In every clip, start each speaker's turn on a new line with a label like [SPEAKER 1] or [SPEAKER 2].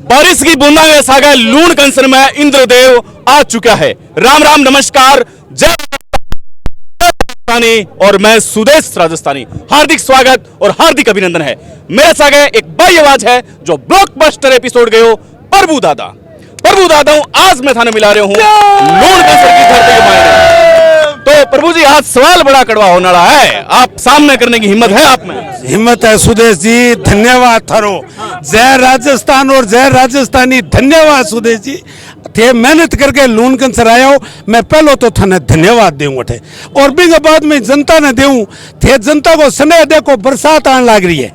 [SPEAKER 1] बारिश की बूंदा में सागा लूण कंसर में इंद्रदेव आ चुका है। राम राम नमस्कार, जय राजस्थानी और मैं सुदेश राजस्थानी। हार्दिक स्वागत और हार्दिक अभिनंदन है। मेरे सागे एक बाई आवाज है जो ब्लॉकबस्टर एपिसोड गयो प्रभु दादा आज मैं थाने मिला रहे हूं लूण कंसर की धरती के मायने। तो प्रभु जी, आज सवाल बड़ा कड़वा होने वाला है, आप सामने करने की हिम्मत है आप में?
[SPEAKER 2] हिम्मत है सुदेश जी, धन्यवाद थारो। जय राजस्थान और जय राजस्थानी। धन्यवाद सुदेश जी, थे मेहनत करके लूण कंसर आया हो। मैं पहले तो थाने धन्यवाद देऊँ थे और भी बाद में जनता ने देऊँ थे। जनता को स्नेह देखो, बरसात आने लग रही है,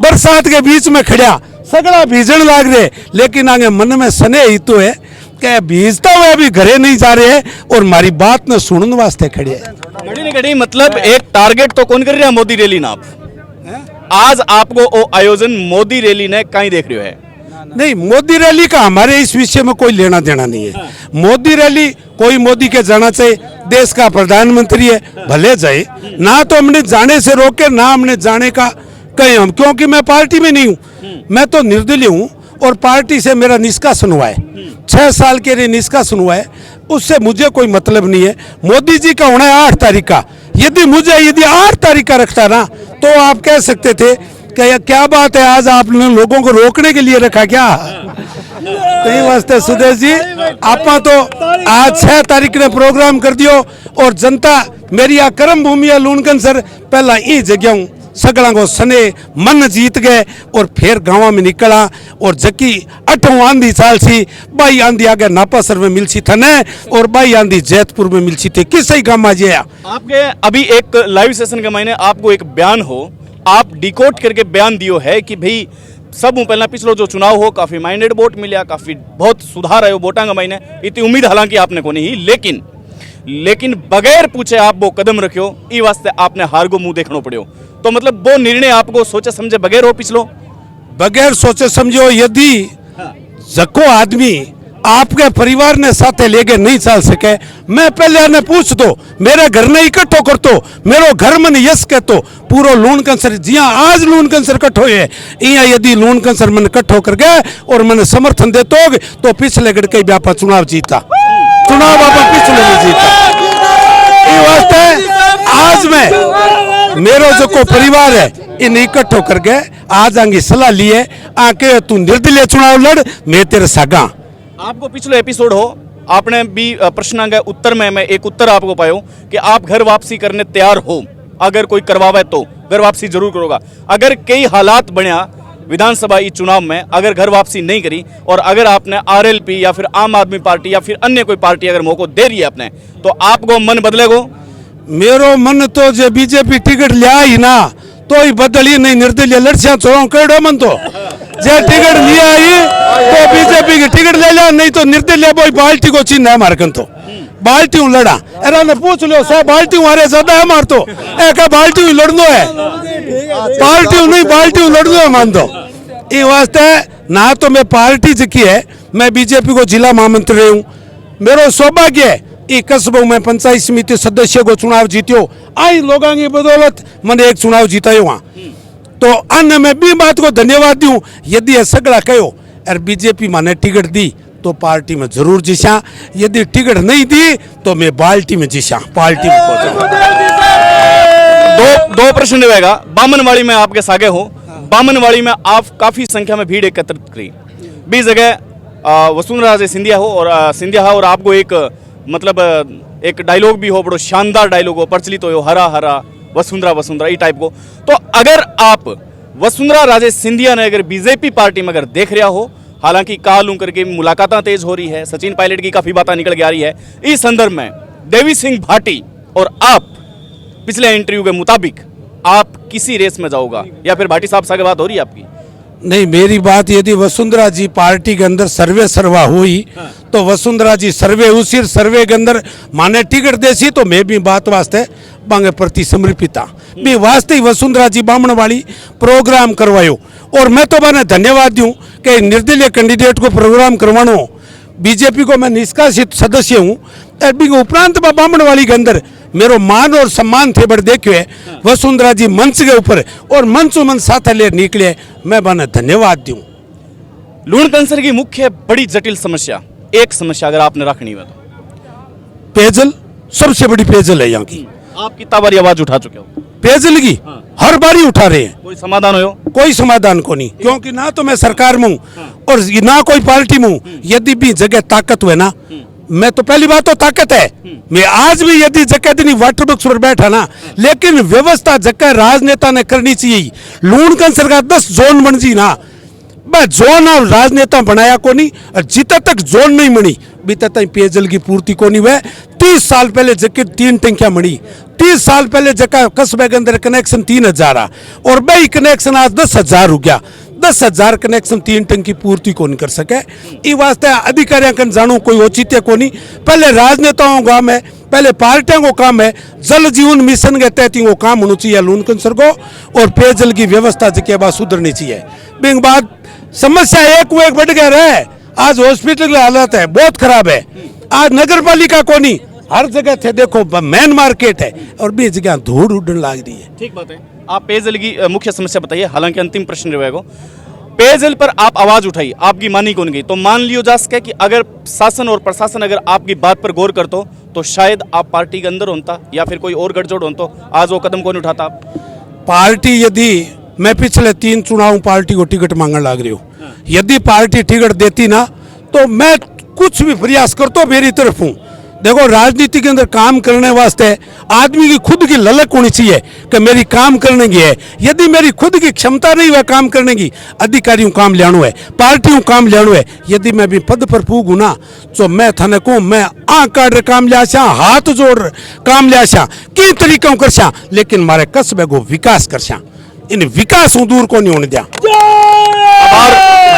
[SPEAKER 2] बरसात के बीच में खड़ा सगड़ा भीजन लाग रहे, लेकिन आगे मन में स्नेह ही तो है कि भीजता हुआ भी घरे नहीं जा रहे हैं और हमारी बात न सुनने वास्ते खड़े हैं।
[SPEAKER 1] घड़ी नहीं घड़ी मतलब एक टारगेट तो कौन कर रहा है? मोदी रैली ना। आप आज आपको वो आयोजन मोदी रैली ने कहीं देख रहे हो है?
[SPEAKER 2] नहीं, मोदी रैली का हमारे इस विषय में कोई लेना देना नहीं है। मोदी रैली कोई मोदी के जाना चाहिए, देश का प्रधानमंत्री है, भले जाए ना। तो हमने जाने से रोके ना हमने जाने का कहीं हम, क्योंकि मैं पार्टी में नहीं हूँ, मैं तो निर्दलीय हूँ और पार्टी से मेरा निष्कासन हुआ है। 6 साल के लिए निष्कासन हुआ है, उससे मुझे कोई मतलब नहीं है। मोदी जी का होना है 8 तारीख का। यदि 8 तारीख का रखता ना तो आप कह सकते थे कि क्या बात है, आज आपने लोगों को रोकने के लिए रखा क्या? कहीं वास्ते सुदेश जी, आप तो आज 6 तारीख ने प्रोग्राम कर दियो और जनता मेरी आ कर्म भूमि है लूण कंसर। पहला ये जगह हूँ सगड़ा को सने मन जीत गए और फिर गाँव में निकला और जकी 8 आंधी साल सी, 22 आंधी आगे नापासर में मिलसी थने और 22 आंधी जैतपुर में मिलसी थी। किस काम आज
[SPEAKER 1] आपके अभी एक लाइव सेशन के मायने आपको एक बयान हो, आप डिकोड करके बयान दियो है कि भाई सब पहला पिछलो जो चुनाव हो काफी माइंडेड वोट मिला, काफी बहुत सुधार आयो वोटा के मायने। इतनी उम्मीद हालांकि आपने को नहीं, लेकिन बगैर पूछे आप वो कदम रखियो, ई वास्ते आपने हार को मुंह देखना पड़ियो। तो मतलब वो निर्णय आपको सोचे समझे बगैर हो पिछलो?
[SPEAKER 2] बगैर सोचे समझो। यदि जको आदमी आपके परिवार ने साथे लेके नहीं चल सके, मैं पहले ने पूछ दो, मेरे घर ने इकट्ठो कर तो मेरो घर मन यस के तो पूरा लूण कंसर जिया आज लूण कंसर इकट्ठो है, इया यदि लूण कंसर मन इकट्ठो कर गए और मैंने समर्थन देते तो पिछले गढ़ के व्यापा चुनाव जीता, चुनाव बाबा पिछले नहीं जीता। ये वास्ते आज में मेरो जो को परिवार है इन इकट्ठो कर गए, आज आगे सलाह लिए आके तू निर्दलीय चुनाव लड़, मैं तेरे सागा।
[SPEAKER 1] आपको पिछले एपिसोड हो, आपने भी प्रश्न के उत्तर में मैं एक उत्तर आपको पायो कि आप घर वापसी करने तैयार हो, अगर कोई करवावे तो घर वापसी जरूर करोगा। अगर कई हालात बनया विधानसभा इस चुनाव में, अगर घर वापसी नहीं करी और अगर आपने आरएलपी या फिर आम आदमी पार्टी या फिर अन्य कोई पार्टी अगर मौका दे रही है आपने, तो आपको मन बदलेगो?
[SPEAKER 2] मेरो मन तो जो बीजेपी टिकट लिया ही ना तो ही बदली नहीं, निर्दलीय लड़सिया छोड़ो कड़ो मन तो जे टिकट लिया ही तो बीजेपी की टिकट ले लिया, नहीं तो निर्दलीय बोई बाल्टी को चिन्ह है मारकन तो बाल्टी हूँ लड़ा। अरे ने पूछ लो साहब बाल्टी हूँ अरे ज्यादा है मार तो बाल्टी हूँ लड़नो है, पार्टी हूँ नहीं बाल्टी हूँ लड़नो है मान दो। ये वास्ते ना तो मैं पार्टी जिकी है, मैं बीजेपी को जिला महामंत्री हूँ। मेरो सौभाग्य है ये कस्बों में पंचायत समिति सदस्य को चुनाव जीत्यो, आई लोगों की बदौलत मैंने एक चुनाव जीतायो वहाँ। तो अन्य मैं भी बात को धन्यवाद दूं। यदि ये सगड़ा कहो और बीजेपी माने टिकट दी तो पार्टी में जरूर जीसा, यदि टिकट नहीं दी तो मैं बाल्टी में जीसा, पार्टी में
[SPEAKER 1] दो प्रश्न रहेगा। बामनवाड़ी में आपके सागे हो, बामनवाड़ी में आप काफी संख्या में भीड़ एकत्रित करी, 20 जगह वसुंधरा राजे सिंधिया हो और सिंधिया और आपको एक मतलब एक डायलॉग भी हो, बड़ो शानदार डायलॉग हो, प्रचलित हो, हरा हरा वसुंधरा ये टाइप को। तो अगर आप वसुंधरा राजे सिंधिया ने अगर बीजेपी पार्टी में अगर देख रहा हो, हालांकि काल करके मुलाकातें तेज हो रही है, सचिन पायलट की काफी बातें निकल के आ रही है, इस संदर्भ में देवी सिंह भाटी और आप पिछले इंटरव्यू के मुताबिक आप किसी रेस में जाओगा या फिर भाटी साहब से बात हो रही है आपकी?
[SPEAKER 2] नहीं, मेरी बात यदि वसुंधरा जी पार्टी के अंदर सर्वे सर्वा हुई तो वसुंधरा जी सर्वे उसी सर्वे के अंदर माने टिकट देसी तो मैं भी बात वास्ते बांगे प्रति समर्पित भी वास्ते वसुंधरा जी बामणवाड़ी प्रोग्राम करवायो और मैं तो मैंने धन्यवाद दूं कि निर्दलीय कैंडिडेट को प्रोग्राम करवानो। बीजेपी को मैं निष्कासित सदस्य हूँ, उपरांत बामणवाड़ी के अंदर मेरो मान और सम्मान थे बड़ देखिए वसुंधरा जी मंच के ऊपर और मंच साथ ले निकले, मैं बने धन्यवाद दूं।
[SPEAKER 1] लूण कैंसर की मुख्य बड़ी जटिल समस्या, एक समस्या अगर आपने रखनी हो तो
[SPEAKER 2] पेयजल सबसे बड़ी पेयजल है यहाँ की।
[SPEAKER 1] आप कितना बारी आवाज उठा चुके हो,
[SPEAKER 2] पेयजल की हर बारी उठा रहे हैं,
[SPEAKER 1] कोई समाधान हो?
[SPEAKER 2] कोई समाधान को नहीं, क्योंकि ना तो मैं सरकार में हूँ और ना कोई पार्टी में हूँ। यदि भी जगह ताकत हुए ना, मैं तो पहली बात तो ताकत है, मैं आज भी यदि जगह दिन वाटर बॉक्स पर बैठा ना, लेकिन व्यवस्था जगह राजनेता ने करनी चाहिए। लूण कैंसर का 10 जोन बन जी ना, बस जोन और राजनेता बनाया को नहीं, और जितना तक जोन नहीं बनी बीता तक पेयजल की पूर्ति को नहीं हुए। 30 साल पहले जगह 3 टंकियां बनी, 30 साल पहले जगह कस्बे के अंदर कनेक्शन 3000 आ, और भाई कनेक्शन आज 10,000 हो गया। 10,000 कनेक्शन 3 टंकी पूर्ति को नहीं कर सके। ये वास्ते अधिकारियों का जानू कोई औचित्य को नहीं, पहले राजनेताओं का काम है, पहले पार्टियों को काम है, जल जीवन मिशन के तहत वो काम होना चाहिए लूण कैंसर को, और पेयजल की व्यवस्था जगह बाद सुधरनी चाहिए। बिंग बाद समस्या एक वो एक बढ़ गया है। आज हॉस्पिटल की हालत है बहुत खराब है, आज नगर पालिका को नहीं, हर जगह थे देखो मेन मार्केट है और भी जगह धूड़ उड़ने लग रही है।
[SPEAKER 1] ठीक बात है, आप पेयजल की मुख्य समस्या बताइए, हालांकि अंतिम प्रश्न रहेगा। पेयजल पर आप आवाज उठाई, आपकी मानी कौन गई, तो मान लियो जा सके कि अगर शासन और प्रशासन अगर आपकी बात पर गौर करतो तो शायद आप पार्टी के अंदर होता या फिर कोई और गठजोड़ होता, आज वो कदम कौन उठाता आप?
[SPEAKER 2] पार्टी यदि मैं पिछले 3 चुनाव पार्टी को टिकट मांगने लग रही हूँ, यदि पार्टी टिकट देती ना तो मैं कुछ भी प्रयास करता मेरी तरफ हूँ। देखो राजनीति के अंदर काम करने वास्ते आदमी की खुद की ललक होनी चाहिए कि मेरी काम करने की है। यदि मेरी खुद की क्षमता नहीं है काम करने की, अधिकारियों काम लेना है, पार्टियों काम लेना है, यदि मैं भी पद पर पूगू ना तो मैं थाने को मैं आँख काट काम लिया, हाथ जोड़ काम लिया, कई तरीकों कर, लेकिन मारे कस्बे को विकास कर, इन विकास दूर को नहीं होने दिया।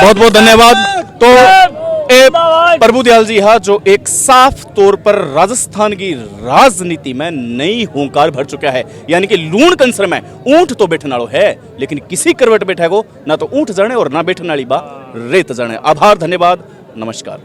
[SPEAKER 1] बहुत बहुत धन्यवाद। तो प्रभु दयाल जी हाँ, जो एक साफ तौर पर राजस्थान की राजनीति में नई हुंकार भर चुका है, यानी कि लूण कैंसर में ऊंट तो बैठने वालों है, लेकिन किसी करवट बैठेगो ना तो ऊंट जाने और ना बैठने वाली बा रेत जाने। आभार, धन्यवाद, नमस्कार।